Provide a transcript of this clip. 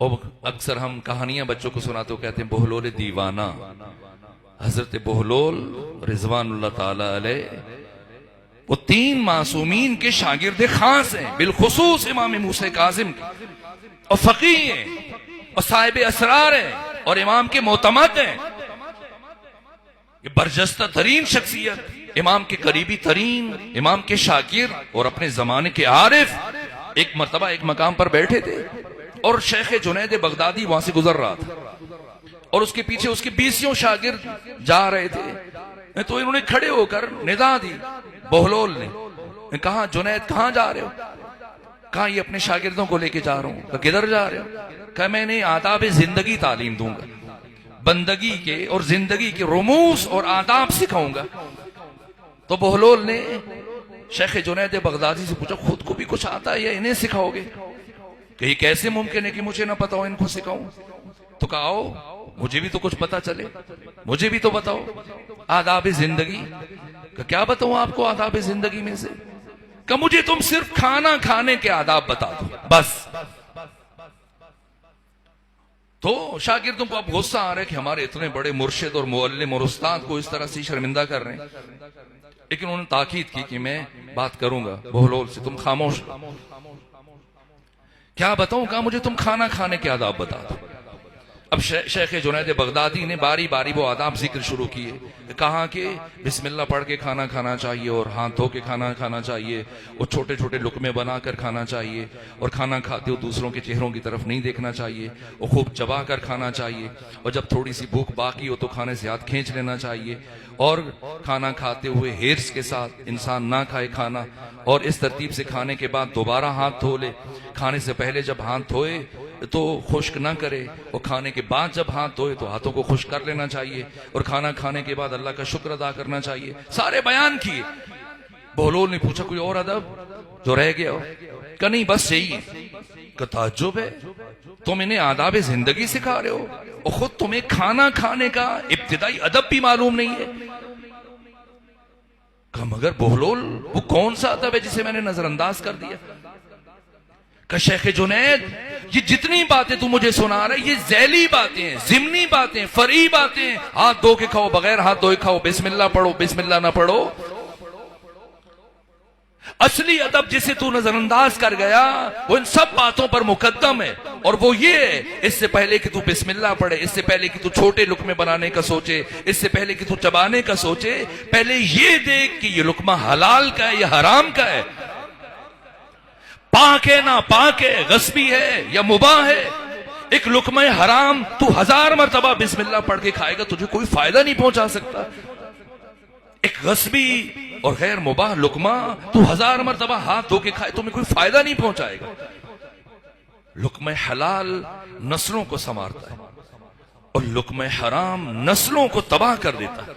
और अक्सर हम कहानियां बच्चों को सुनाते हो, कहते हैं बहलोल दीवाना। हजरत बहलोल रिजवानुल्लाह ताला अलैह वो तीन मासूमीन के शागिर्द खास हैं, बिलखुसूस इमाम मूसा काजिम के, और फकीह हैं और साहिब असरार हैं और इमाम के मोतमद हैं। ये बरजस्ता तरीन शख्सियत, इमाम के करीबी तरीन, इमाम के शागिर और अपने जमाने के आरिफ एक मर्तबा एक मकाम पर बैठे थे और शेख जुनैद बगदादी वहां से गुजर रहा था और उसके पीछे उसके 20 शागिर्द जा रहे थे। तो इन्होंने खड़े होकर निदा दी, बहलोल ने कहा, जुनैद कहां जा रहे हो? कहा, ये अपने शागिर्दों को लेके जा रहा हूं। किधर जा रहे हो? कहा, मैंने आदाब जिंदगी तालीम दूंगा, बंदगी के और जिंदगी के रुमूस और आदाब सिखाऊंगा। तो बहलोल ने शेख जुनैद बगदादी से पूछा, खुद को भी कुछ आता है या इन्हें सिखाओगे? कि ये कैसे मुमकिन है कि मुझे ना पता हो, इनको सिखाऊं? तो कहा, आओ मुझे भी तो कुछ पता चले, मुझे भी तो बताओ आदाब जिंदगी। क्या बताऊं आपको आदाब जिंदगी में से? कि मुझे तुम सिर्फ खाना खाने के आदाब बता दो बस। तो शागिर्दों को अब गुस्सा आ रहा है कि हमारे इतने बड़े मुर्शिद और मुअल्लिम और उस्ताद को इस तरह से शर्मिंदा कर रहे हैं। लेकिन उन्होंने ताकीद की कि मैं बात करूंगा बहलोल से, तुम खामोश। क्या बताऊं? कहा, मुझे तुम खाना खाने के आदाब बता दो। अब शेख जुनैद बगदादी ने बारी बारी वो आदाब जिक्र शुरू किए। कहा कि बिस्मिल्लाह पढ़ के खाना खाना चाहिए और हाथ धो के खाना खाना चाहिए और छोटे छोटे लुकमे बनाकर खाना चाहिए और खाना खाते हो दूसरों के चेहरों की तरफ नहीं देखना चाहिए और खूब चबा कर खाना चाहिए और जब थोड़ी सी भूख बाकी हो तो खाने से हाथ खींच लेना चाहिए और खाना खाते हुए हिर्स के साथ इंसान ना खाए खाना और इस तरतीब से खाने के बाद दोबारा हाथ धो ले। खाने से पहले जब हाथ धोए तो खुश्क ना करे और खाने के बाद जब हाथ धोए तो हाथों को खुश्क कर लेना चाहिए और खाना खाने के बाद अल्लाह का शुक्र अदा करना चाहिए। सारे बयान किए। बहलोल ने पूछा, कोई और अदब जो रह गया हो? का नहीं, बस यही है। का ताज्जुब है, तुम इन्हें आदाब जिंदगी सिखा रहे हो और खुद तुम्हें खाना खाने का इब्तिदाई अदब भी मालूम नहीं है। का मगर बहलोल वो कौन सा अदब है जिसे मैंने नजरअंदाज कर दिया? का शेख जुनैद, ये जितनी बातें तू मुझे सुना रहा है ये ज़ैली बातें हैं, ज़िमनी बातें, फरी बातें। हाथ धो के खाओ, बगैर हाथ धोए खाओ, बिस्मिल्लाह पढ़ो, बिस्मिल्लाह ना पढ़ो। असली अदब जिसे तू नजरअंदाज कर गया वो इन सब बातों पर मुकद्दम है और वो ये है, इससे पहले कि तू बिस्मिल्लाह पढ़े, इससे पहले कि तू छोटे लुकमे बनाने का सोचे, इससे पहले कि तू चबाने का सोचे, पहले ये देख कि ये लुकमा हलाल का है या हराम का है, पाक है ना पाक है, गस्बी है या मुबाह है। एक लुकमा हराम तू 1000 मरतबा बिस्मिल्लाह पढ़ के खाएगा, तुझे कोई फायदा नहीं पहुंचा सकता। एक गस्बी और गैर मुबाह लुकमा तू 1000 मरतबा हाथ धो के खाए, तुम्हें कोई फायदा नहीं पहुंचाएगा। लुकमा हलाल नस्लों को संवारता है और लुकमा हराम नस्लों को तबाह कर देता है।